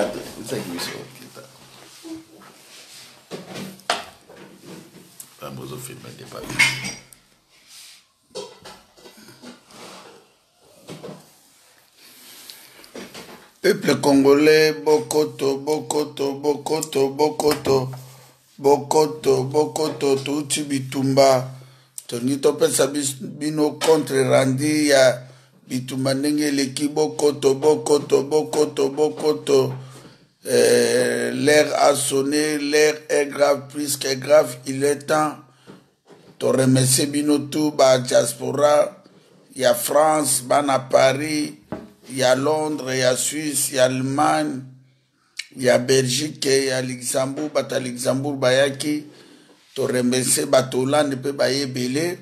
cadre. C'est ça qui me sauve. Vamos au film des papiers. Peuple congolais, Bokoto, Bokoto, Bokoto, Bokoto, Bokoto, Bokoto, Tuti Bitumba. Tonito pesa bino contre randi ya Bitumba ndenge leki Bokoto, Bokoto, Bokoto, Bokoto. L'air a sonné, l'air est grave, plus que grave, il est temps. To remercier bino tout, ba diaspora, il y a France, ban à Paris. Il y a Londres, il y a Suisse, il y a Allemagne, il y a Belgique, il y a Luxembourg, bata Luxembourg bayaki, to remercier bata Hollande pe baye belé,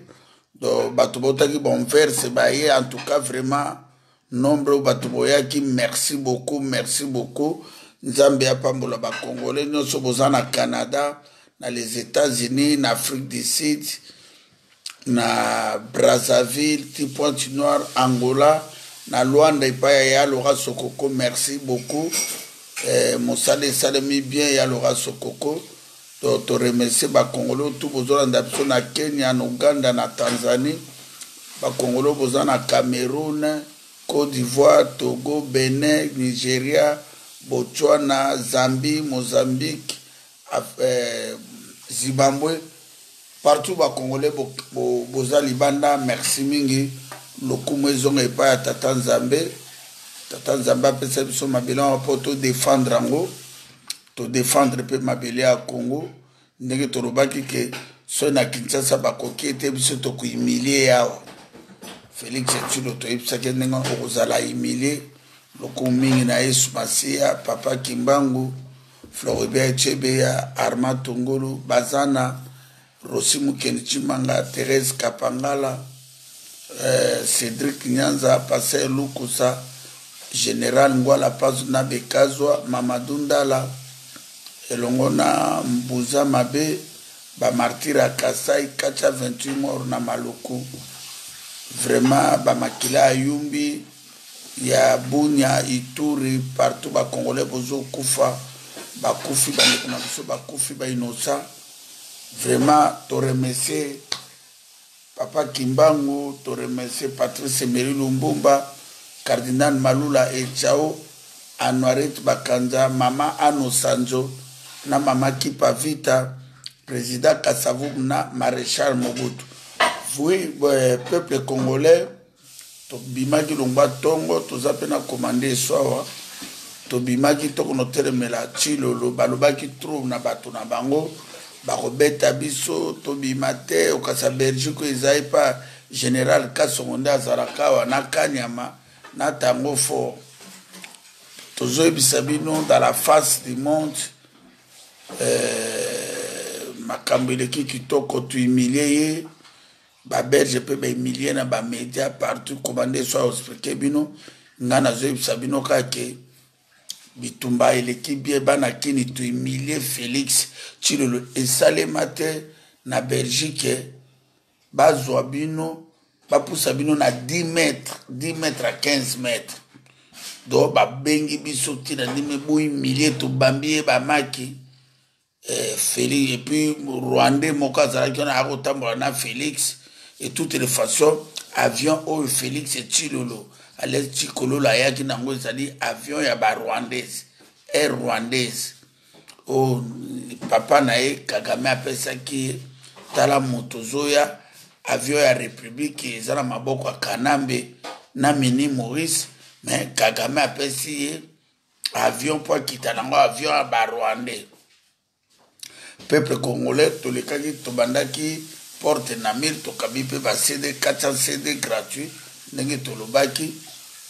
do bata botaki bon verse baye, en tout cas vraiment nombre bata boyaki, merci beaucoup, merci beaucoup. Nzambe ya pambola ba Congolais, nous sommes au Canada, dans les États-Unis, en Afrique du Sud, na Brazzaville, Pointe-Noire, Angola. Na Luanda ipaya ya Laura Sokoko, merci beaucoup. Mosale salemi bien ya Laura Sokoko. To remercier ba Congolo tout bozona ndapso na Kenya, na Uganda, na Tanzanie. Ba Congolo bozana Cameroun, Côte d'Ivoire, Togo, Benin, Nigeria, Botswana, Zambie, Mozambique, Zimbabwe. Partout ba Congolais boza libanda, merci mingi. Lokumu ezonga epa ya Tata Nzambe. Tata Nzambe apesa biso mabele po to défendre yango, to défendre pe mabele ya Congo. Ndenge tolobaki ke so na Kinshasa bakoki ete biso to kuhumilie yawa. Félix Tshisekedi toyebisaki ndenge okozala humilie. Lokumu mingi na Yesu Masiya, Papa Kimbangu, Floribert Chebeya, Armand Tongolo, Bazana, Rossi Mukeni Chimanga, Thérèse Kapangala, Cédric Nyanza, Passer Lukusa, Général Ngwala Pazuna Bekazwa, Mamadou Ndala, Elongona Mbuza Mabe, ba Martira Kasai, Kacha 28 morts na Maluku. Vraiment, ba Makila Ayumbi, ya Bunya, Ituri, partout ba Congolais bozo kufa, ba kufi ba nekuna biso, ba kufi ba inosa. Vraiment, to remercier Papa Kimbangu, to remercier Patrice Emery Lumbumba, Cardinal Malula Echao, Anwaret Bakanza, Mama Ano Sanjo, na Mama Kipa Vita, Président Kassavou, na Maréchal Mobutu. Oui, peuple congolais, to bimaki longba tongo, to zapena commandé soa, to bimaki to konotere mela chilolo, balobaki trou na bato na bango, bakobeta biso to bimate okasa Belgique ezai pa général Kasongonda azalakawa na Kanyama na tango fort tozoyebisa bino dans la face du monde makambo eleki kitoko tuhumilie ye babelge mpe bahumilie na bamédia partout komande so aexplike bino nga nazoyebisa bino kake bitumba eleki bien bana kini tuhumilie Félix Tshilolo esalema te na Belgique bazwa bino bapusa bino na 10 mètres à 15 mètres do babengi biso tina ndime bohumilie tobambi ye bamaki Félix et puis Rwandais moko azalaki wana akotambola na Félix et toutes les façons avion oyo Félix Tshilolo Alex Tshikololo ayaki nango ezali avion ya barwandaise air rwandaise o papa na ye Kagame apesaki tala moto zoya avion ya république eza na maboko ya Kanambe na Mini Maurice mais Kagame apesi ye avion po akita nango avion ya barwandais. Peuple congolais tolekaki tobandaki porte na mille tokabi mpe ba CD 400 CD gratuit ndenge tolobaki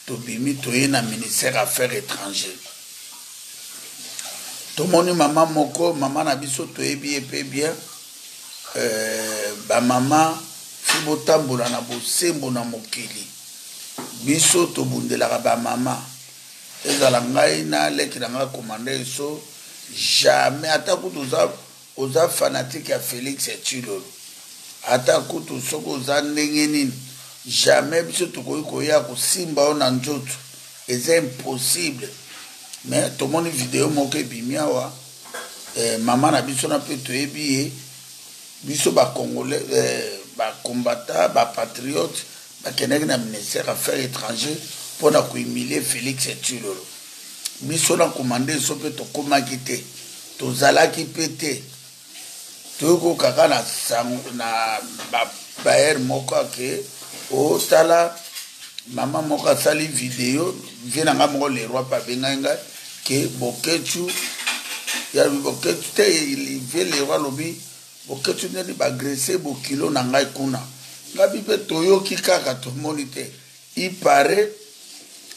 tobimi toye na ministère affaires étrangères. Tomoni mama moko mama na biso toyebi ye mpe bien bamama fi botambola na bosembo na mokili biso tobundelaka bamama ezala ngai na leki na ngai komanda eso jamais ata kutu oza fanatique ya Félix Tshilolo ata kutu soko oza ndenge nini jamais biso tokoki koya kosimba o na nzoto eza impossible mais tomoni vidéo moko ebimi awa mama na biso na mpe toyebi ye biso bacongolais bacombatant bapatriote bakendaki na ministère affaires étranger mpona kohumilie Félix Tshilolo. Biso na komande so mpe tokomaki te tozalaki mpe te toyokokaka na baer moko ake otala mama moko asali video vie na nga moko leroy mpe abengai ngai ke boketu ya boketu te vie leroy alobi boketu ndeni bagrese bokilo na ngai kuna ngabi mpe toyoki kaka tomoni te ipare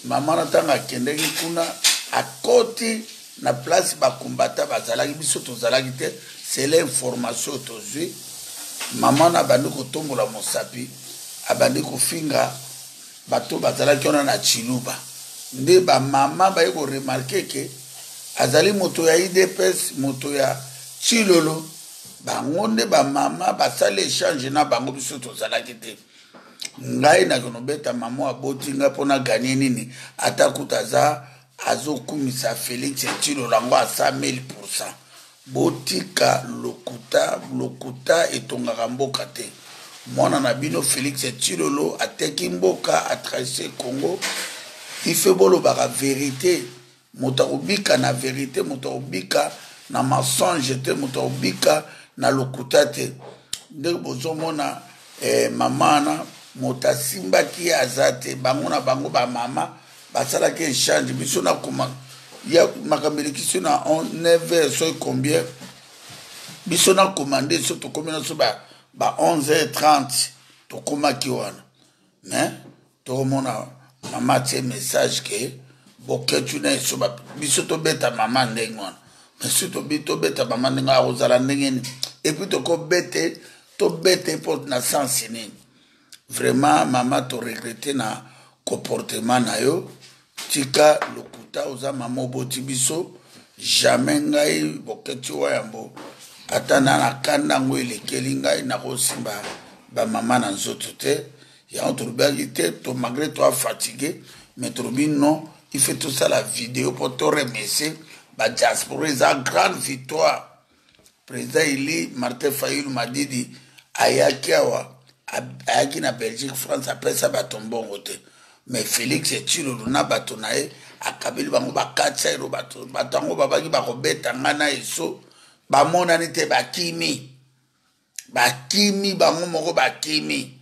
mama na ntango akendeki kuna akoti na place bakombata bazalaki biso tozalaki te c'est l'information tozwi mama na abandi kotombola mosapi abandi kofinga bato bazalaki wana na Chiluba nde bamama baye koremarke ke azali moto ya IDPS moto ya Tshilolo bango nde bamama basali échange na bango biso tozalaki te ngai nakonobeta mama aboti ngai mpona ganie nini ata kuta aza azokumisa Félix Tshilolo yango a 100,000%. Botika lokuta etongaka mboka te mwana na bino Félix Tshilolo ateki mboka atrahise Congo ife bolobaka vérité moto akobika na vérité moto akobika na mensonge te moto akobika na lokuta te ndenge bozomona mama na moto asimbaki aza te bango na bango bamama basalaki échange biso na koma ya makambo elekisi na 9h so combien biso na commandé so tokomi na so ba 11h30 tokomaki wana mais tokomona mama tie message ke boketu na so ba biso tobeta mama ndenge wana mais so tobeta mama ndenge akozala ndenge ni et puis tobete pour na sens nini vraiment mama to regretter na comportement na yo tika lokuta oza mama oboti biso jamais ngai boketu wayambo ata na kanda ngo elekeli ngai nakosimba bamama na nzoto te yango tolobaki te to malgré toi fatigué mais tolobi non il fait tout ça la vidéo pour te remercier badiaspora eza grande victoire président Eli Martin Fayulu Madidi ayaki awa ayaki na Belgique France apesa bato mbongo te mais Félix Tshilolo na bato na ye akabeli bango bakatisa elo bato yango babaki bakobeta nga na eso bamonani te bakimi bango moko bakimi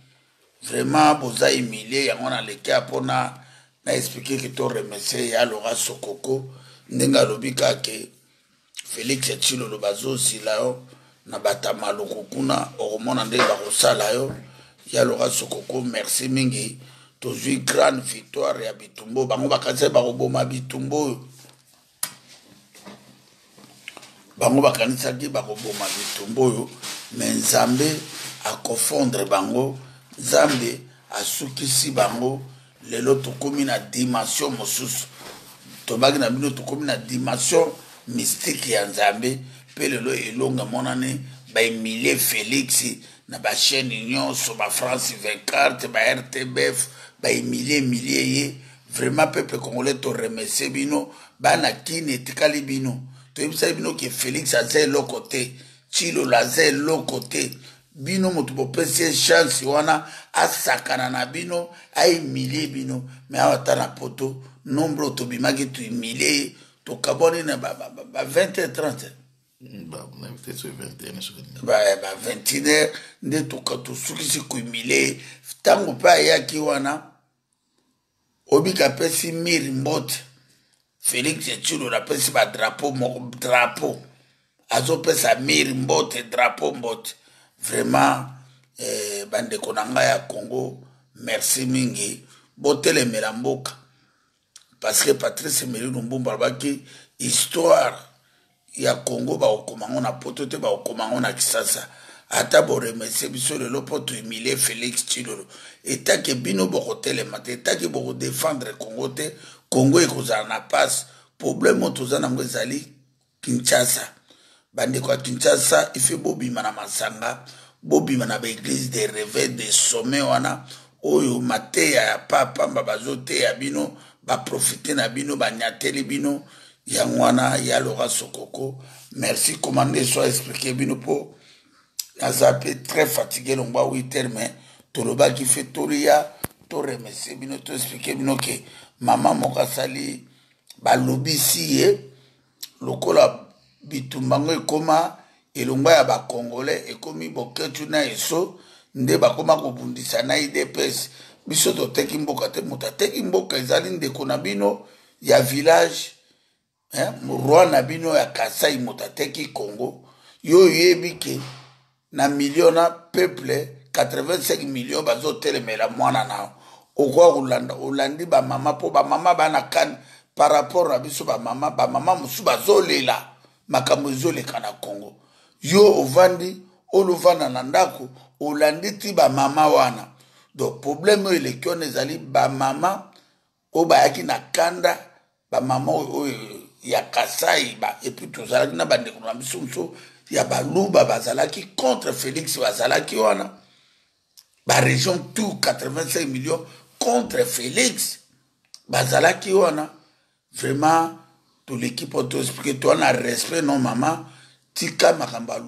vraiment boza humilie yango naleki mpona na explike ke to remercier ya Laurent Sokoko ndenge alobi kake Félix Tshilolo bazosila yo na bata maloko kuna okomona ndenge bakosala yo ya Laurent Sokoko merci mingi tozwi grande victoire ya bitumbo bango bakanisa bakoboma bitumbo oyo bango bakanisaki bakoboma bitumbo oyo mais nzambe akofondre bango nzambe asukisi bango lelo tokomi na dimension mosusu tobaki na bino tokomi na dimension mystique ya nzambe mpe lelo elonga monane baemilie Félix na bachaîne nyonso bafrance 24 baRTBF baemilie ye vraiment peuple congolais to remercier bino bana kini etikali bino toyebisa bino ke Félix aza eloko te Tshilolo aza eloko te bino moto bopesi chance wana asakana na bino aemilie bino mais awa ata na poto nombre tobimaki toemilie tokaboni na ba 20h30 ba 21h nde tosukisi koemilie ntango mpe ayaki wana obika apesi mire mbote Félix Tshilolo apesi badrapeau azopesa mire mbote drapeau mbote vraiment bandeko na ngai ya Congo merci mingi botelemela mboka parce que Patrice Emery Lumumba alobaki histoire ya Congo bakokomango na poto te bakokomango na Kisasa ata boremercie biso lelo mpo toemilie Félix Tshilolo etake bino bokotelema te etake bokodefendre Congo te Congo ekozala na passe problème oyo toza nango ezali Kinshasa bandeko ya Kinshasa ife bobima na masanga bobima na baeglise de réveil de sommet wana oyo mateya ya papa bazoteya bino baprofite na bino banyateli bino Yangwana ya Laura Sokoko. Merci commandé soit expliqué bino po. Azapé très fatigué longba 8h mais toloba qui fait tolia to remercier bino to expliquer bino que maman mokasali ba lobby si lokola bitumbango ekoma elongwa ya ba congolais ekomi boketu na eso nde bakoma kobundisa na IDPS biso to teki mboka te muta teki mboka ezali ndeko na bino ya village roi na bino ya Kasai muta teki Congo yo yebi ke na million na peuple 85 millions bazo telemela mwana nao okwa kulanda olandi ba mama po ba mama bana kan par rapport na biso ba mama musu bazolela makambo ezoleka na Congo yo ovandi olovana na ndako olandi ti ba mama wana donc problème elekio ezali ba mama o bayaki na kanda ba mama ya Kasai ba et puis tozalaki na bandeko na biso muso ya baluba bazalaki contre Félix bazalaki wana ba région tout 85 millions contre Félix bazalaki wana vraiment tout l'équipe auto expliquer toi na respect non maman tika makamba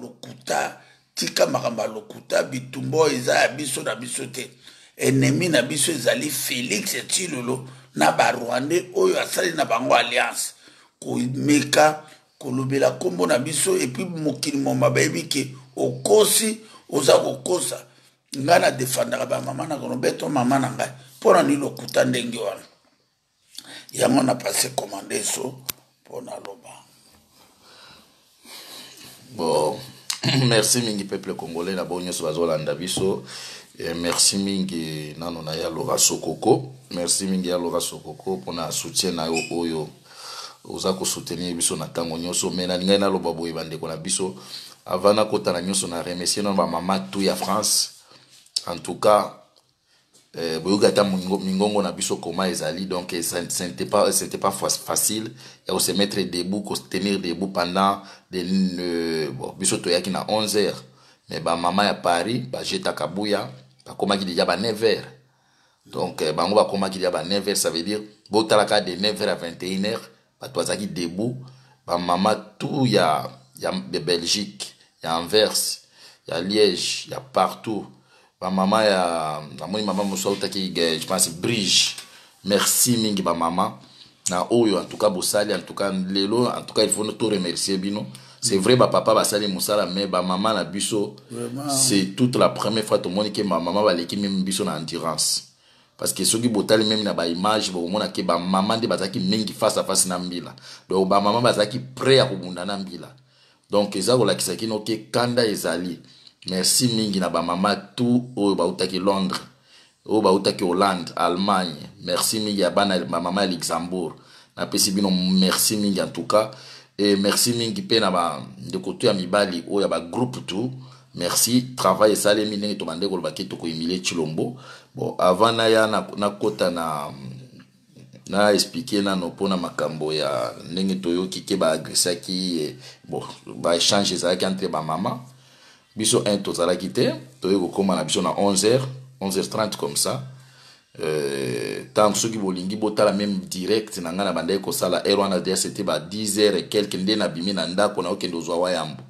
lokuta bitumbo eza ya biso na biso te ennemi na biso ezali Félix Tshilolo na ba Rwandais oyo asali na bango alliance ko meka kolobela kombo na biso et puis mokili moma bayebi ke okosi oza kokosa nga na defendaka ba mama na kono beto mama na ngai pona ni lokuta ndenge wana yango na passé commandé so pona loba. Bon, merci mingi peuple congolais na bonyo so bazolanda biso. Merci mingi nano na ya Laura Sokoko. Merci mingi ya Laura Sokoko pona soutien na yo oyo oza ko soutenir biso na tango nyoso mena ngai na loba boye bandeko na biso avant kota na nyoso na remercier na ba mama tout ya France en tout cas boyugata mingongo na biso comment ezali donc c'était pas facile et on se mettre debout se tenir debout pendant bon biso toyaki na 11h mais ba mama ya Paris ba jeta kabuya ba komaki déjà ba 9h donc bango ba komaki déjà ba 9h ça veut dire botalaka de 9h à 21h batwazaki debout ba mama tout ya de Belgique ya Anvers ya Liège ya partout ba mama ya namoni mama musauta ki je pense Bridge merci mingi ba mama na oyo en tout cas bosali en tout cas lelo en tout cas il faut nous remercier bino c'est vrai ba papa basali musala mais ba mama na biso c'est toute la première fois tout le monde que ma maman va l'équipe même biso na endurance parce que ceux qui botali même na ba image bo mona ke ba maman de bazaki mingi face à face na mbila donc ba maman bazaki prêt à kubunda na mbila donc ezako la kisaki no ke kanda ezali merci mingi na ba maman tout au ba utaki Londres au ba utaki Hollande Allemagne merci mingi ya bana ma maman Luxembourg na pesi bino merci mingi en tout cas et merci mingi pe na ba de côté ya mibali o ya ba groupe tout merci travail salé mingi to bande ko ba keto ko Emile Chilombo bon avant na ya na kota na expliquer na no pona makambo ya ndenge toyoki ke ba agresaki bon ba échange ça entre ba maman biso un tozala quitté toyeko koma na biso na 11h30 comme ça tant ceux qui bolingi botala même direct na ngana bande ko sala erwana déjà c'était ba 10h et quelques ndena bimi na ndako na okendo zwa wayambo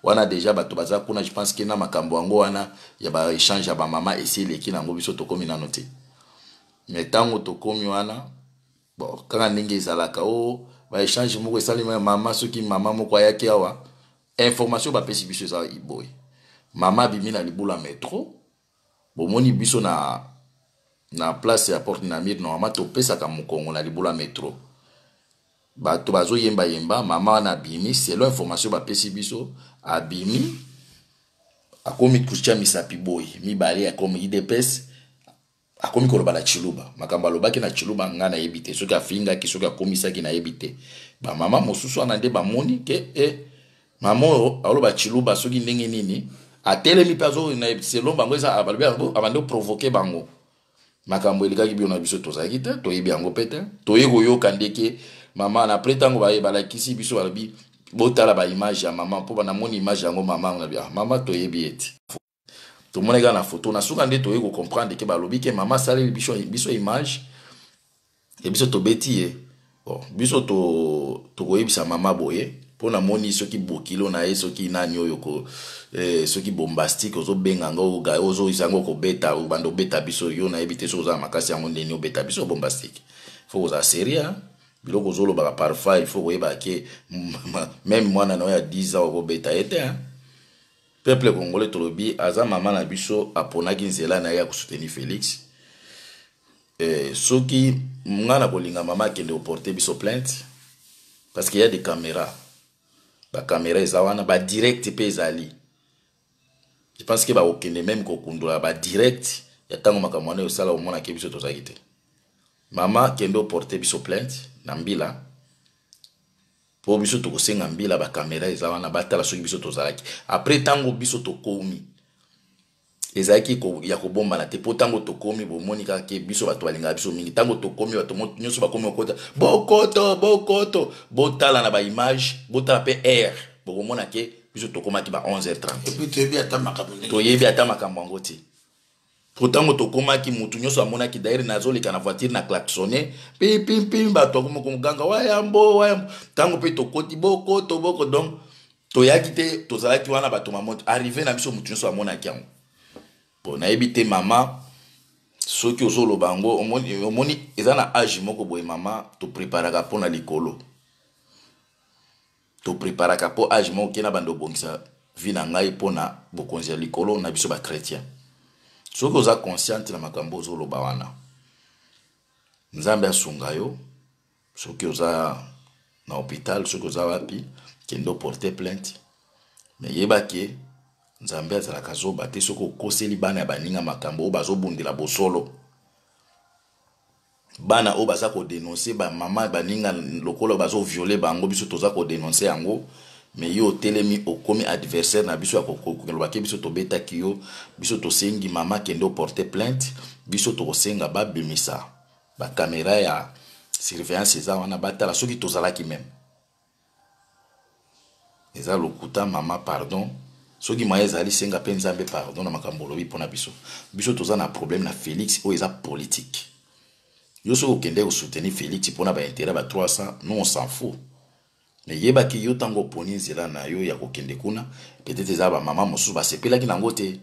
wana déjà bato baza kuna je pense que na makambo yango wana ya ba échange ya ba mama essayer leki nango biso tokomi na noté mais tango tokomi wana bon kanga ndenge ezalaka o ba échange moko esali mama soki mama moko ayaki awa information ba pesi biso za iboy mama bimi na libula métro bomoni biso na place ya Porte Namir normalement to pesa ka mokongo na libula métro bato bazo yemba mama na bimi selon information ba pesi biso abimi akomi kucha misapi boy mibali akomi IDPS akomi koloba na Chiluba makamba lobaki na Chiluba ngana yebite soki afinga ki soki akomisa ki na yebite ba mama mosusu anande ba moni ke mama aloba Chiluba soki ndenge nini atelemi pazo na selon bango eza abalobi abando provoquer bango makambo elikaki bio na biso tozaki te toyebi yango pete toyeko yoka ndeke mama na pretango ba kisi biso balobi botala ba image ya mama po na moni image yango mama na bia mama toyebi eti to moneka na photo na suka nde toyeko comprendre ke balobi ke mama sali biso image e biso tobeti bon biso to koyebisa mama boye pona moni soki bokilo na ye soki nani oyo ko soki bombastique ozo benga ngo ga ozo isango ko beta ou bando beta biso yo na ebite so za makasi yango ndeni obeta biso bombastique faut oza sérieux biloko zolo baka parfois il faut koyeba ke même mwana na ya 10 ans ko beta ete hein peuple congolais tolobi aza mama na biso aponaki nzela na ya ko soutenir Félix soki ngana kolinga mama kende porter biso plainte parce qu'il y a des caméras ba caméra ezawana ba direct pe ezali je pense que ba okende même ko kundula ba direct ya tango makamwana yo sala omona ke biso tozaki te mama kende porter biso plainte na mbila po biso to kosenga mbila ba caméra ezawana batala soki biso tozalaki après tango biso to komi ezaki ko ya ko bomba na te po tango to komi bo monika ke biso bato balinga biso mingi tango to komi bato nyoso ba komi okota bokoto botala na ba image botala pe air bo mona ke biso to komaki ba 11h30 et puis tu yebi ata makambo to yebi ata makambo ngoti po tango to komaki mutu nyoso amona ki daire nazoleka na voiture na klaxonner pim bato ko muganga wayambo tango pe to koti boko donc to yaki te to zalaki wana bato mamoto arrivé na biso mutu nyoso amona ki yango bon na ebite mama soki ozolo bango omoni eza na âge moko boye mama to préparaka pona likolo to préparaka po âge moko kena bando bongisa vi na ngai pona bokonzi ya likolo na biso ba chrétien soki oza consciente na makambo ozolo bawana nzambe asunga yo soki oza na hôpital soki oza wapi kendo porter plainte mais yebaki nzambe azalaka zoba te soko koseli bana ya baninga makambo o bazobundela bosolo bana o baza ko dénoncer ba mama baninga lokolo bazo violer bango biso toza ko dénoncer yango mais yo telemi okomi adversaire na biso akokokelwa ke biso to beta kiyo biso to sengi mama kendo porter plainte biso to kosenga ba bimisa ba caméra ya surveillance za wana batala soki tozalaki même eza lokuta mama pardon soki moye ezali senga pe nzambe pardon na makambo lobi pona biso toza na problème na Félix o eza politique yo soko kende ko soutenir Félix pona ba intérêt ba 300 non on s'en fout mais yeba ki yo tango poni nzela na yo ya ko kende kuna peut-être eza ba mama mosusu ba sepela ki nango te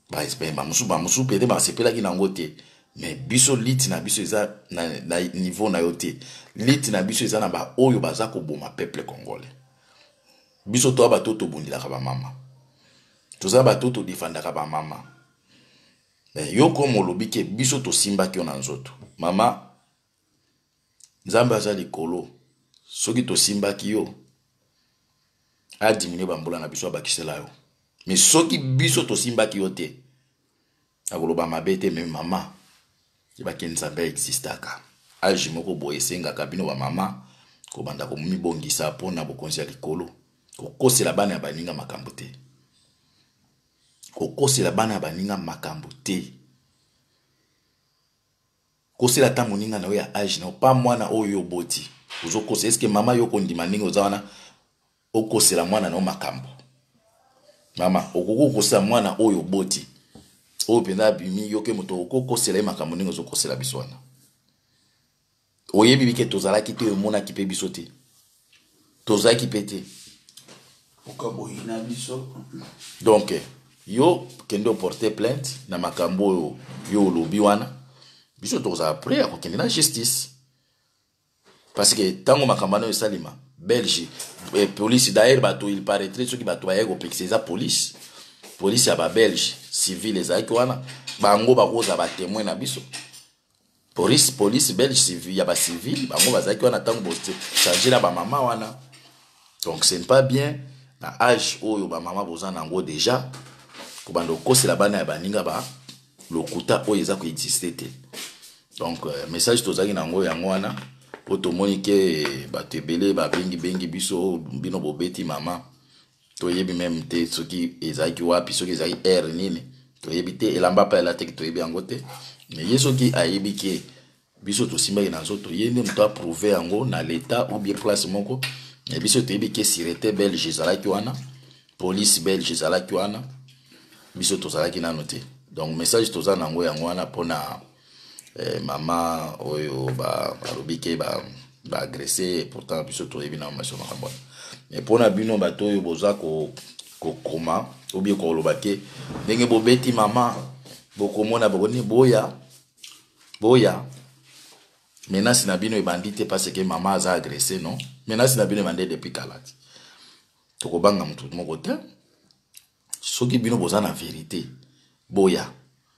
ba espère ba mosusu peut-être ba sepela ki nango te mais biso lit na biso eza na niveau na yo te lit na biso eza na ba oyo baza ko boma peuple congolais biso to abato to bundilaka ba mama toza bato to defendaka ba mama yo komo lobi ke biso to simba ki na nzoto mama nzambe aza likolo soki to simba ki yo a diminuer bambola na biso abakisela yo mais soki biso to simba ki yo te akoloba mabe te même mama yebaki nzambe existaka age moko boye esengaka bino ba mama kobanda komibongisa mpona bokonzi ya likolo kokosela bana ya baninga makambo te kokosela bana ya baninga makambo te kosela ta moninga na yo ya age na pa mwana oyo boti uzokosa eske mama yo kondima ninga oza wana okosela mwana na makambo mama okokosela mwana oyo boti oyo penda bimi yo ke moto okokosela makambo ninga ozokosela biso wana oyebi bike tozalaki te omona ki pe biso te tozalaki pe te donc yo kendo porter plainte na makambo yo lobi wana biso toza prêt à kokende na justice parce que tango makambo na yo salima Belge police d'ailleurs bato il paraîtrait ceux qui bato ba yego pexer za police ya ba Belge civil ezaki wana bango bakoza ba témoin na biso police belge civil ya ba civil bango bazaki wana tango boste changer na ba mama wana donc ce n'est pas bien na âge oyo ba mama boza nango déjà ko bando kosela bana ya baninga ba lokuta oyo eza ko exister te donc message tozaki nango yango wana po tomoni ke bato ebele bengi biso bino bobeti mama toyebi même te soki ezaki wapi soki ezaki air nini toyebi te elamba pa la te toyebi yango te mais yeso ki ayebi ke biso tosimbaki na nzoto ye nde moto aprouve yango na l'état ou bien place moko et biso toyebi ke sûreté belge ezalaki wana police belge ezalaki wana biso tozalaki nano te donc message toza nango yango wana mpona maman oyo balobi ke agressé pourtant biso toyebi na masio makambo mais mpona bino bato oyo boza kokoma obi koloba ke ndenge bobeti mama bokomona bokoni boya menace na bino ebandi te parce que mama aza agressé non menace na bino ebandi depuis kalati tokobanga mutu moko te soki bino boza na vérité boya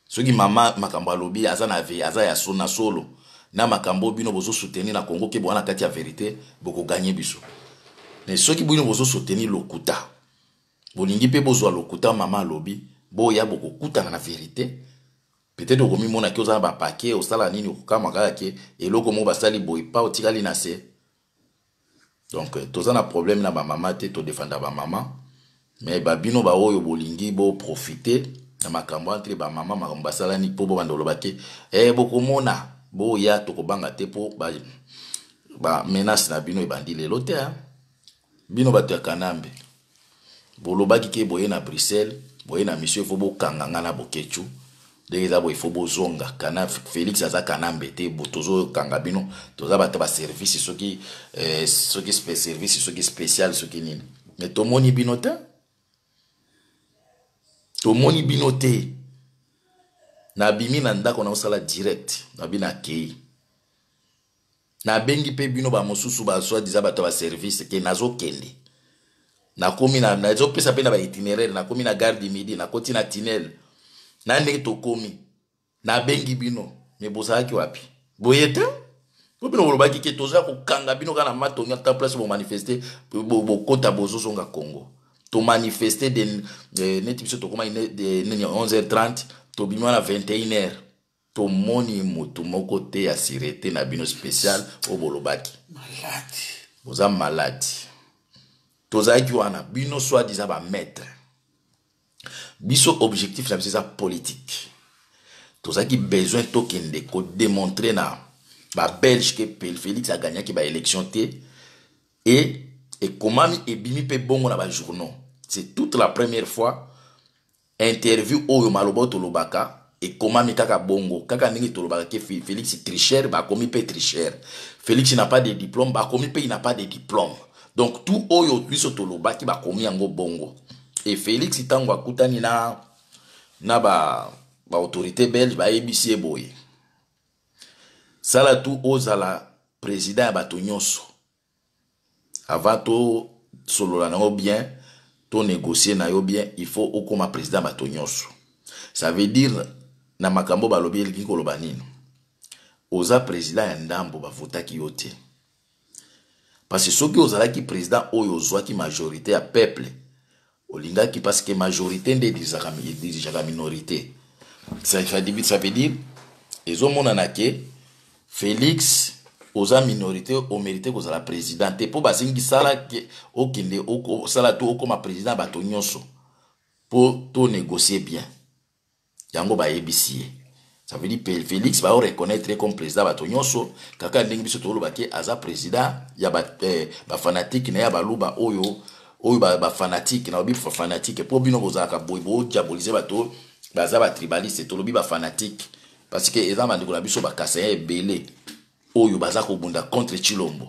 soki mama makambo alobi aza ya sona solo na makambo bino bozo soutenir na Congo ke bona kati ya vérité boko gagner biso mais soki bino bozo soutenir lokuta bolingi pe bozwa lokuta mama alobi boya boko kutana na vérité peut-être okomi mona ki oza ba paquet osala nini okama kaka ke eloko mo basali boy pa otikali na se donc toza na problème na ba mama te to défendre ba mama mais ba bino ba oyo bolingi bo profiter na makambo entre ba mama makambo basala ni po bo bandolo bake boko mona boya tokobanga te po ba menace na bino ebandi lelo te bino bato ya Kanambe bolobaki ke boye na Bruxelles boye na monsieur fo bo kanganga na bokechu déjà bo ifo bo zonga kana Félix aza Kanambe te botozo kanga bino toza bato ba service soki service soki spécial soki nini mais tomoni bino te na bimi na ndako na osala direct na bina kei na bengi pe bino ba mosusu ba soi disant bato ba service ke nazo kende na komi na zo pesa pe na ba itinéraire na komi na gare du midi na koti na tunnel na ndenge to komi na bengi bino me bozaki wapi boyete po bino bolobaki ke toza ko kanga bino kana matonga ta place bo manifester bo kota bozo zonga Congo to manifester de neti biso to koma de 11h30 to bima na 21h to moni mutu moko te ya sirete na bino spécial o bolobaki malade boza malade tozaki wana bino soit disant ba maître biso objectif na biso politique tozaki besoin tokende ko démontrer na ba belge que Félix a gagné ki ba élection te et komami ebimi pe bongo na ba journaux c'est toute la première fois interview oyo malobo tolobaka et komami kaka bongo kaka ndenge tolobaka ke Félix tricheur ba komi pe tricheur Félix n'a pas de diplôme ba komi pe il n'a pas de diplôme donc tout oyo biso tolobaki ba komi yango bongo et Félix tango akutani na ba autorité belge ba ABC boye sala tout ozala président ya bato nyonso avant to solola na bien to négocier na yo bien il faut okoma président bato nyonso ça veut dire na makambo balobi eliki koloba nini oza président ya ndambo bavotaki yo te parce que soki ozalaki président oyo ozwaki majorité ya peuple olingaki parce que majorité nde dirijaka minorité ça veut dire ezomonana ke Félix oza minorité o mérité kozala président te po basingi sala ke okende sala to okoma président bato nyonso po to négocier bien yango ba ABC ça veut dire Félix va reconnaître comme président bato nyonso kaka ndenge biso toloba ke aza président ya ba fanatique na ya baluba oyo ba fanatique na obi fanatique po bino bozaka boybo diaboliser bato baza ba tribaliste tolobi ba fanatique parce que eza mandiko na biso ba kasaya ebele oyo baza ko bunda contre Chilombo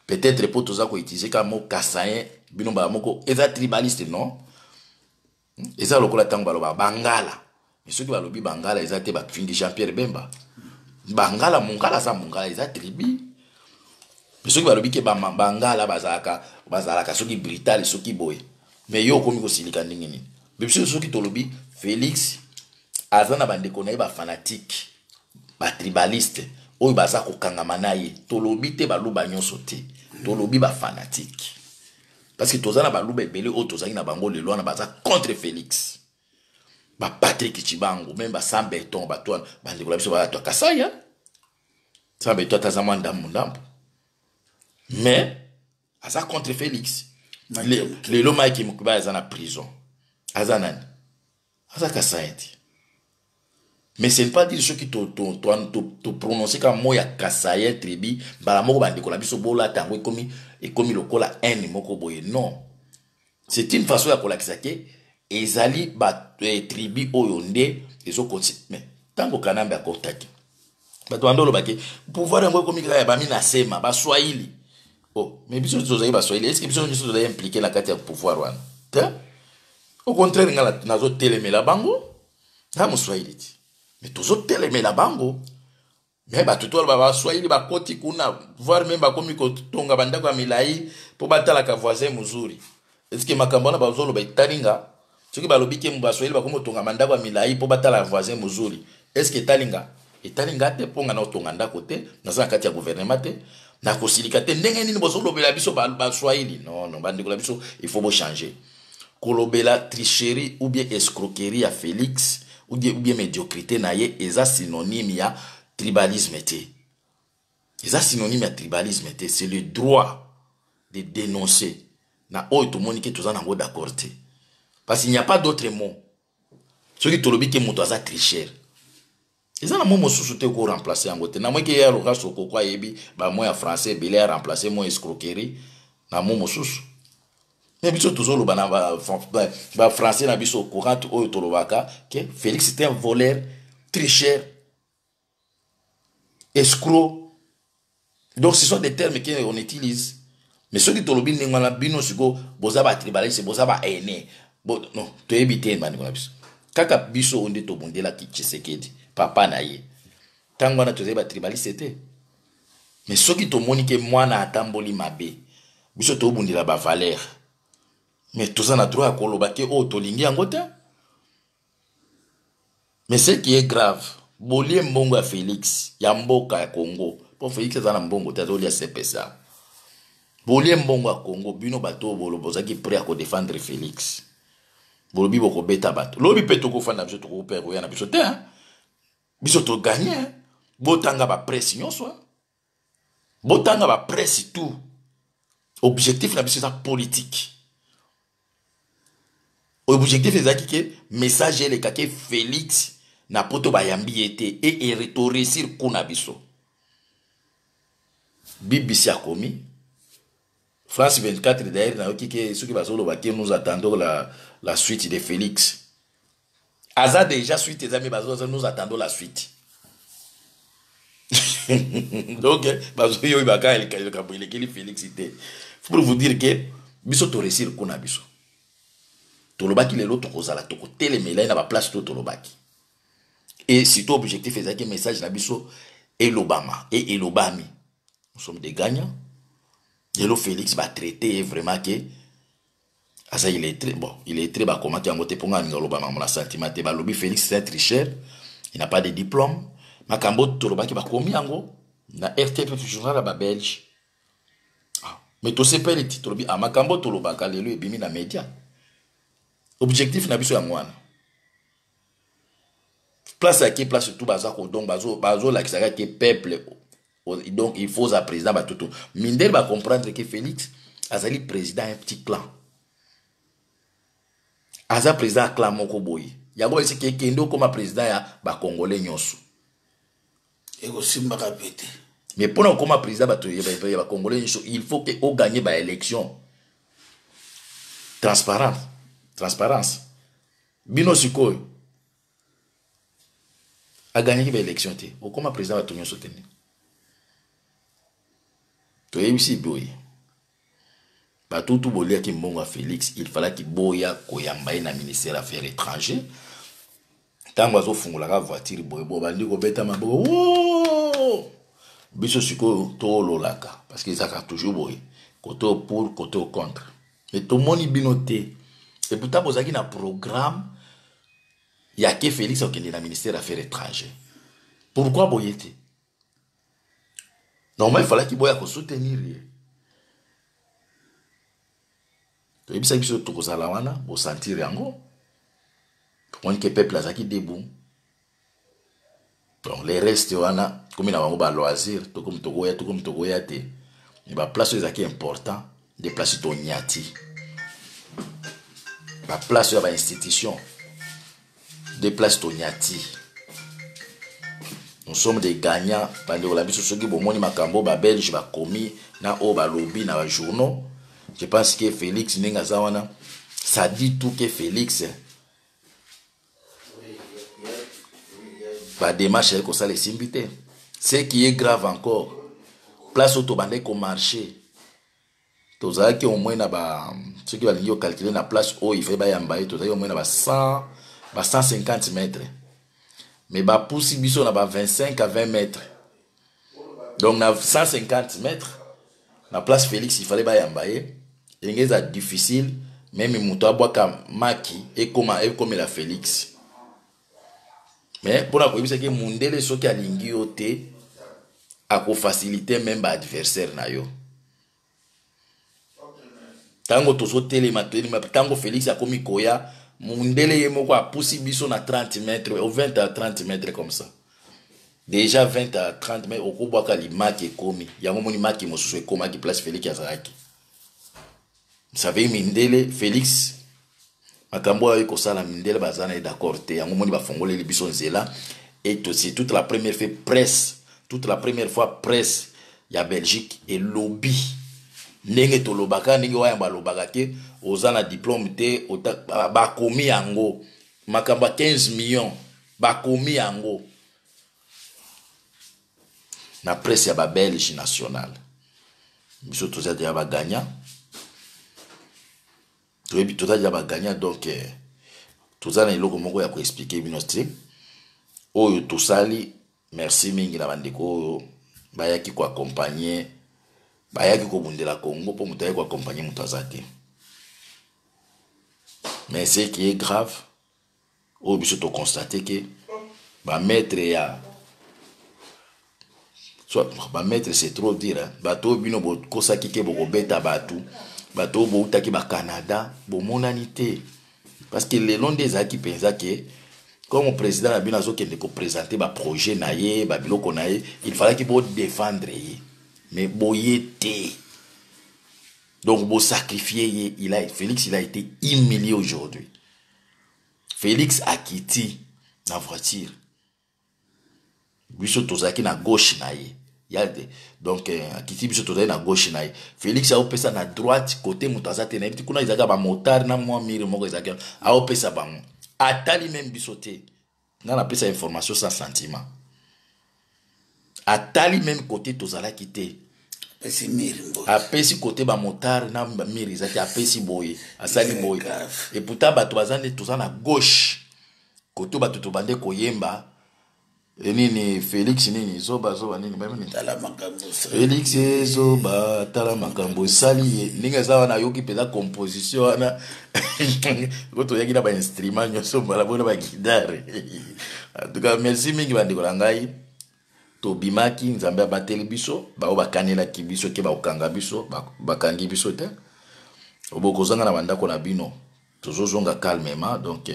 peut-être po toza ko utiliser ka mo kasaya bino ba moko eza tribaliste non eza lokola tango baloba bangala mais ceux qui balobi bangala eza te ba fingi Jean-Pierre Bemba bangala mongala za mongala eza tribi mais ceux qui balobi ke bangala bazalaka soki brutal soki boy mais yo komi ko silika ndenge nini biso soki tolobi Félix azana bandeko na ba fanatique ba tribaliste oyo baza ko kangama na ye tolobi te baluba nyonso te tolobi ba fanatique parce que tozana baluba ebele oyo tozaki na bango lelo na baza contre Félix ba Patrick Chibango même ba Sambeton ba toi bandeko la biso ba to Kasaya Sambeton tazama ndambo mais aza contre Félix lelo Mike Mukuba aza na prison aza nani aza Kasaya te. Mais ce n'est pas dire ceux qui te prononcer comme moi ya Kasaya tribi bala moko bandeko la biso bola tango comme lokola haine moko boye non c'est une façon ya kolakisa ke ezali ba tribi oyo nde ezo mais Tango Kanambe akotaki. Bato andolo bake pouvoir yango komika ya bami na sema ba Swahili. Oh, mais biso tozali ba Swahili. Est-ce que biso nyonso tozali impliqué na kati ya pouvoir wana? Te? Au contraire ngala nazo telemela bango. Na mo Swahili ti. Mais tozo telemela bango. Mais bato to ba Swahili ba koti kuna voir même ba komi ko tonga bandako ya milai po batala ka voisin muzuri. Est-ce que makambo na bazolo ba italinga? Soki ba lobike mu ba Swahili ba komo tonga bandako ya milai po batala voisin muzuri. Est-ce que talinga etalinga te ponga na otonga ndako te na za kati ya gouvernement te na kosilika te ndenge nini bozo lobela biso ba Swahili non bandeko la biso il faut bo changer kolobela tricherie ou bien escroquerie à Félix ou bien médiocrité na ye eza synonyme ya tribalisme te eza synonyme ya tribalisme te c'est le droit de dénoncer na oyo to monique toza na ngo d'accord te parce qu'il n'y a pas d'autre mot soki to lobike moto aza tricheur. Ils ont un mot sous ko remplacer en côté. Na moi qui est au cas ko kwa yebi ba moi français belé a remplacer moi escroquerie na mot sous. Mais biso toujours le ba français na biso courant o to lobaka que Félix était un voleur, tricheur, escroc. Donc ce sont des termes qu'on utilise. Mais ceux qui to lobi ngala bino siko boza ba tribaliste boza ba aîné. Bon non, to éviter man ngala biso. Kaka biso onde to bondela ki Tshisekedi. Papa na ye. Tango na tozeba tribaliste te. Mais soki to monique mwana atamboli mabe. Biso to bundila ba valeur. Mais toza na droit koloba ke o to lingi angote. Mais ce qui est grave, bolie mbongo ya Félix, ya mboka ya Congo. Pour Félix za na mbongo te azolia CPSA. Bolie mbongo ya Congo bino bato bolo bozaki prêt à ko défendre Félix. Bolobi boko beta bato. Lobi peto ko fanda biso to ko père ya na biso te hein. Biso to gagner botanga ba presse nyonso botanga ba presse tout objectif na biso ça politique objectif ezaki ke message ele kake Félix na poto ba yambi été et réussir kuna biso BBC a commis France 24 d'ailleurs na okike ceux qui bazolo ba ke nous attendons la suite de Félix. Aza déjà suite les amis bazo nous attendons la suite. Donc bazo yo ibaka el kabile ki Félix ité. Pour vous dire que biso to réussir kona biso. To lobaki le loto kozala to ko telemela na ba place to lobaki. Et si ton objectif est que message na biso et l'Obama et l'Obami. Nous sommes des gagnants. Et le Félix va traiter vraiment que asa il est très bas comment tu as monté pour gagner l'Obama mon sentiment te ba lobby Félix c'est un tricheur, il n'a pas de diplôme makambo to lobaki ba komi yango na RTP journal ba belge mais to c'est pas le titre lobby a makambo to lobaka lelo e bimi na média objectif na biso ya mwana place à qui place tout baza ko donc bazo la kisaka que peuple donc il faut à président ba tout Mindel va comprendre que Félix azali président un petit clan. Aza président clan moko boy. Yabo ese ke kendo comme président ya ba congolais nyonso. Et aussi m'a répété. Mais pour nous comme président ba ba congolais nyonso, il faut que o gagner ba élection. Transparence. Bino sikoy. A gagner ba élection te. O comme président ba to nyonso tene. To yebisi boy. Tout bolia ki mbongo Félix, il fallait qu'il boya koyamba na ministère des Affaires étrangères. Tango azo fungula ka voiture boy bandi ko beta maboko. Oh! Biso siko to lolaka parce que ça a toujours boy. Côté pour, côté contre. Mais tout le monde binoté. Et pourtant bozaki na programme ya ke Félix au na ministère des Affaires étrangères. Pourquoi boyete? Normalement il fallait qu'il boya ko soutenir. Et puis ça biso to kozala wana bo sentir yango on que peuple azaki debout donc les restes wana comme na bango ba loisir to comme togoya te mais ba place ezaki important des places to nyati ba place ya ba institution des places to nyati nous sommes des gagnants pendant la biso soki bo moni makambo ba belge ba komi na o ba lobby na ba journaux. Je pense que Félix Nengazawana, ça dit tout que Félix. ba démarche ko ça les simbité. Ce qui est grave encore, place auto bandé ko marché. Tozala ki au moins na ba ceux qui va lingi calculer na place où il fait ba yambaye tozala au moins na ba 150 mètres. Mais ba poussi biso na ba 25 à 20 mètres. Donc na 150 mètres na place Félix il fallait ba yambaye. Ingeza difficile même muto abwaka maki et comme la Félix. Mais pour la c'est que mundele soki alingi yote a ko faciliter même ba adversaire na yo. Tango tozo telema tango Félix a komi koya mundele yemo kwa pousi biso na 30 mètres ou 20 à 30 mètres comme ça. Déjà 20 à 30 mètres au kubwaka li maki komi. Yango moni maki mosusu ekoma ki place Félix Azaraki. Vous savez mindele Félix makambo ayo ko sala mindele bazana est d'accord te yango moni ba fongole li biso nzela et c'est toute la première fois presse ya Belgique et lobby ndenge to lobaka ndenge wayamba lobaka te ozana diplôme te bakomi yango makamba 15 millions bakomi yango na presse ya ba Belge national biso toza déjà ba gagnant toza déjà ba gagnant donc toza na iloko moko ya ko expliquer bino te oyo tosali merci mingi na bandeko oyo bayaki ko accompagner bayaki ko bundela Congo pour mutaye ko accompagner mutazate. Mais ce qui est grave oyo biso to constater que ba maître ya soit ba maître c'est trop dire hein? Bato bino bo kosaki ke boko beta batu bato bo utaki ba Canada bo monanité parce que le long des aki penza que comme le président a bien présenter ba projet naie ba biloko naie il fallait qu'il bo défendre mais boyete donc bo sacrifier Félix il a été humilié aujourd'hui. Félix a quitté la voiture biso tozaki na gauche naie donc akiti biso tozaki na gauche naie Félix a opesa na droite côté mutazate na kuna izaka ba motard na mwa mire moko izaka a opesa bango atali même biso te na pesa information sans sentiment atali même côté tozala kité pesi mire apesi côté ba motard na mire izaki apesi boye asali boye et pourtant bato bazane tozala na gauche côté bato to bande koyemba nini Félix nini zoba nini même nini tala makambo Félix zoba tala makambo sali ninga zawa na yoki peza composition wana goto yaki na ba instrument nyoso bala bona ba guitare. En tout cas merci mingi bandiko langai to bimaki nzambe abateli biso ba bakanela ki biso ke ba okanga biso bakangi biso te obokozanga na bandako na bino tozozonga calmement donc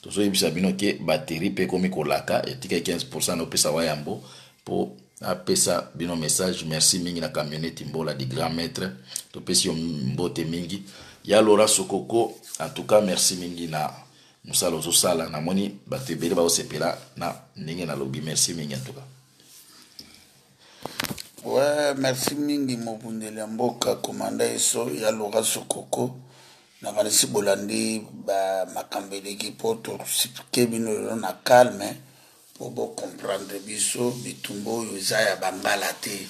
tozo yebisa bino ke batterie pe komi kolaka etika 15% na pesa wayambo po apesa bino message merci mingi na camionnette mbola di grand maître to pesi mbote mingi ya Laura Sokoko. En tout cas merci mingi na musalo zo sala na moni batebele ba osepela na ndenge na lobby merci mingi en tout cas. Ouais, merci mingi mobundeli mboka komanda eso ya Laura Sokoko na balisi bolandi ba makambeleki po to expliquer bino na calme po bo comprendre biso bitumbo eza ya bambala te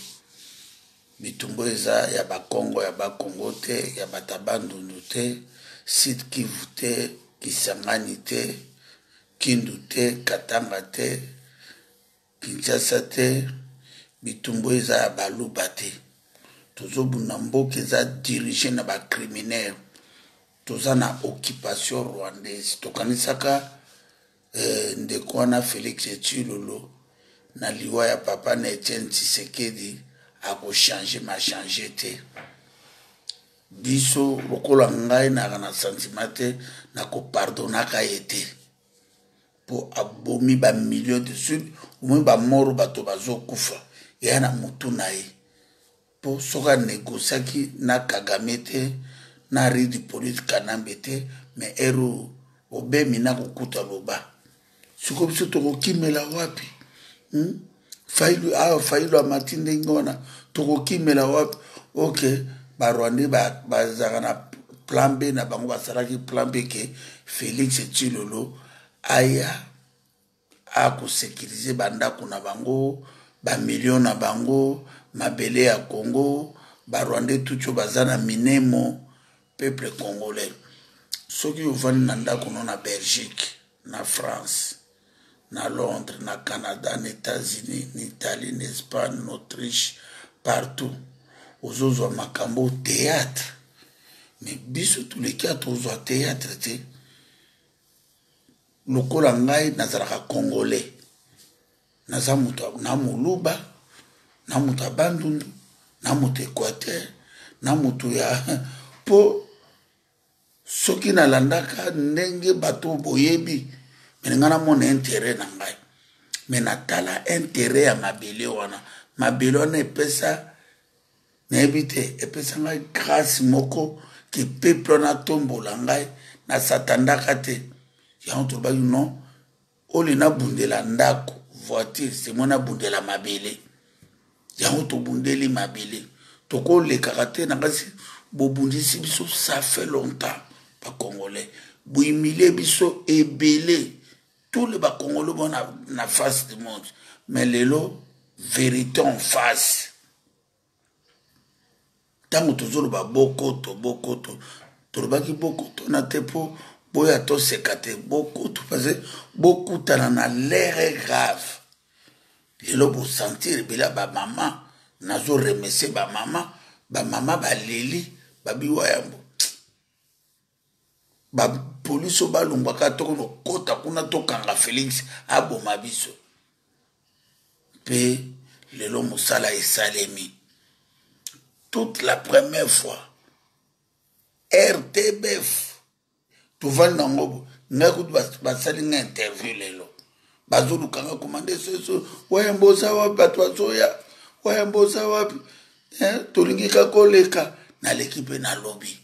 bitumbo eza ya bakongo ya bakongo te ya batabandundu te Sud Kivu te Kisangani te Kindu te Katanga te Kinshasa te bitumbo eza ya baluba te tozobuna mboka eza dirigé na ba criminel toza na occupation rwandaise tokanisaka ndeko wana Félix Tshilolo na liwa ya papa na Etienne Tshisekedi akochange machange te biso lokola ngai na sentiment te na kopardonaka ye te po abomi ba million de sud omo ba moro bato bazokufa ya na mutu na ye po soka negosiaki na Kagame te na ridi politique kanambe te mais ero obemi na kokuta loba siko biso tokokimela wapi failu amatinde ngona tokokimela wapi ok barwande bazaka na plan B na bango basalaki plan B ke Félix Tshilolo aya akosécurize bandako na bango, bamilio na bango, mabele ya Congo, barwandais tucho baza na minemo, peuple congolais. Soki ovandi na ndako no na Belgique, na France, na Londres, na Canada, na États-Unis, na Italie, na Espagne, na Autriche, partout. Ozozwa makambo théâtre. Mais biso tous les quatre ozwa théâtre te. Lokola ngai nazalaka congolais. Naza mutu na muluba, na mutu bandundu, na mutu Équateur, na mutu ya po soki nalandaka ndenge bato boyebi. Mais ngana mona intérêt na ngai. Mais natala intérêt ya mabele wana. Mabele wana epesa nebite epesa ngai grâce moko ki peuple na tombola ngai na satandaka te. Ya on ba non oli na bundela ndako voiture c'est mona bundela mabele. Ya on to bundeli mabele. Toko le karaté na ngasi bo bundisi biso ça fait longtemps pas congolais. Bo humilier biso ebele. Tous les Congolais sont na face du monde. Mais les lots, vérité en face. Tant que toujours bokoto. Torobaki bokoto na tepo, boya to sekate bokoto. Parce que beaucoup t'en l'air grave. Les lots pour sentir, bila ba maman, nazo remercier ba maman ba leli, ba biwayambo. Ba police ba lumbaka toko no kota kuna tokanga Félix aboma biso pe lelo musala esalemi toute la première fois RTBF tuvali nango ngaku basali nga interview lelo bazulu kanga komande seso wayemboza wapi batwazoya wayemboza wapi tolingika koleka na l'équipe na lobby.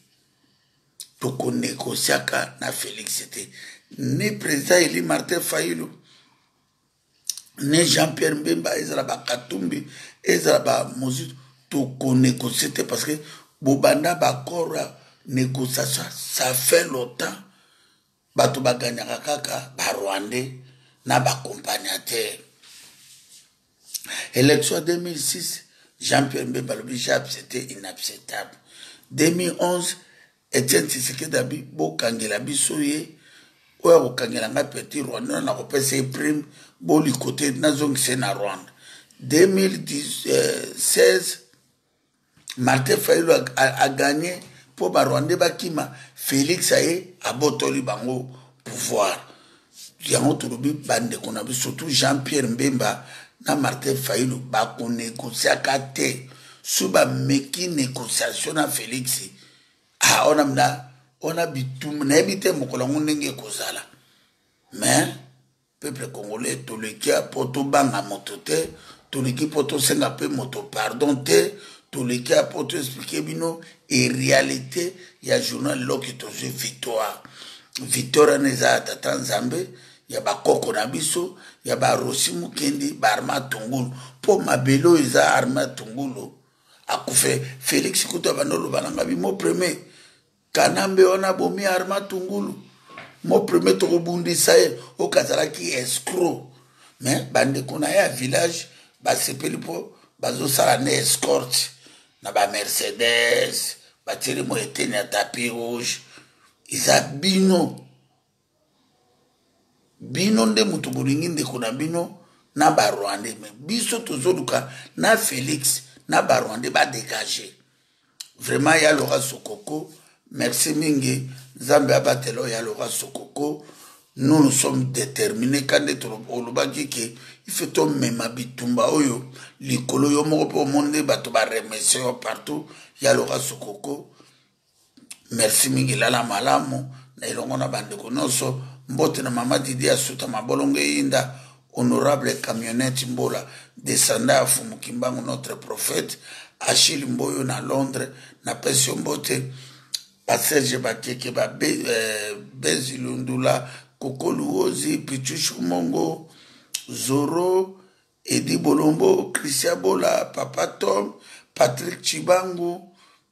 Toko négociaka na Félix c'était ni président Eli Martin Fayulu ni Jean-Pierre Mbemba ezala ba Katumbi ezala ba Mozitu toko négocier parce que bobanda ba kora négociation ça fait longtemps bato ba gagnaka kaka ba Rwandais na ba accompagnateur. Élection 2006 Jean-Pierre Mbemba le bijab c'était inacceptable. 2011 Etienne Tshisekedi abi bo kangela biso ye oya ko kangela nga petit Rwanda na ko pesa prime bo li côté na zongise na Rwanda. 2016 Martin Fayulu a gagné pour ba Rwanda bakima Félix aye abotoli bango pouvoir. Yango tolobi bande kona bi surtout Jean-Pierre Mbemba na Martin Fayulu ba ko négocier kate suba meki négociation na Félix. Ah, on a bitum, on a habité Mokolongo Nenge Kozala. Mais, peuple congolais, tout le qui a poto banga motote, tout le qui poto sengape moto pardon te, tout le qui a poto expliquer bino, et réalité, il y a journal là qui te joue victoire. Victoire neza tatan Zambé, il y a ba koko nabiso, il y a ba Rosimu Kendi, ba Arma Tungulu. Pour ma belo, il y a Arma Tungulu. Akoufe Félix Kuta Banolo Banangabi, mon premier. Kanambe ona bomi Arma Tungulu. Mon premier Tokobundi Saye, au Kazaraki escroc. Mais, bande kona ya village, ba sepeli po, bazo sarane escorte. Na ba Mercedes, ba tiri mo eteni ya tapis rouge. Isa bino. Bino nde mutu buringi nde kuna bino, na ba Rwandais. Mais biso tozoluka, na Félix, na ba Rwandais ba dégager. Vraiment, ya Laura Sokoko. Merci Mingi. Zambé abatelo ya Laura Sokoko. Nous sommes déterminés quand il fait tomber ma bitumba oyo. Likolo yo moko po monde bato ba remercier partout. Ya Laura Sokoko. Merci Mingi lala malamu. Na ilongo na bandeko noso. Mbote na mama Didi Asuta mabolonge inda. Honorable camionnette Mbola. Descendant à Fumukimbangu notre prophète. Achille Mboyo na Londres. Na Pession Mbote. Passerge Bakeke ba Bezilundula. Koko Luozi, Pichuchu Mongo, Zoro, Edi Bolombo, Christian Bola, Papa Tom, Patrick Chibangu,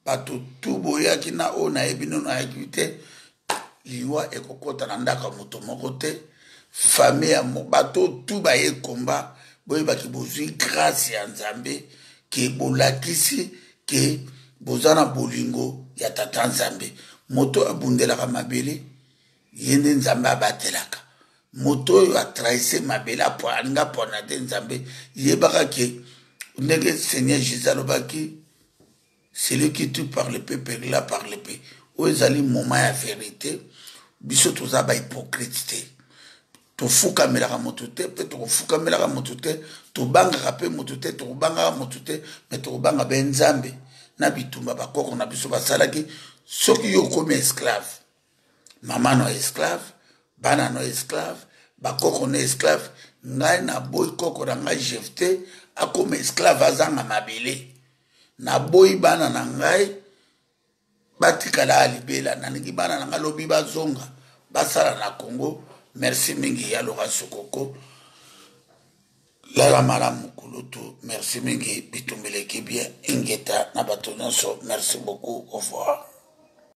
Pato Tubo Yakina O na ebino na activité, Liwa Ekokota Nandaka Motomokote, famille ya bato tout baye combat boyebaki bozwi grâce ya nzambe ke bolakisi ke boza na bolingo ya tata nzambe. Moto abundelaka mabele ye nde nzambe abatelaka. Moto oyo atrahise mabele alinga pona te nzambe yebaka ke ndenge Seigneur Jésus alobaki celui qui tue par le peu périra par le peu. Oyo ezali moment ya vérité. Biso toza ba hypocrite te. Tofukamelaka moto te mpe tokofukamelaka moto te, tobangaka mpe moto te, tokobangaka moto te, me tokobanga be nzambe na bitumba bakoko na biso basalaki. Soki yo komi esclave, mama no esclave, bana no esclave, bakoko no esclave, ngai na boy koko na ngai Jefte akoma esclave azanga mabele. Na boy bana na ngai batikala alibela, naningi bana na ngai lobi bazonga basala na Congo. Merci mingi ya Laurent Sokoko. Lala malamu kulutu. Merci mingi bitumbele kibia ingeta na bato nyonso. Merci beaucoup. Au revoir.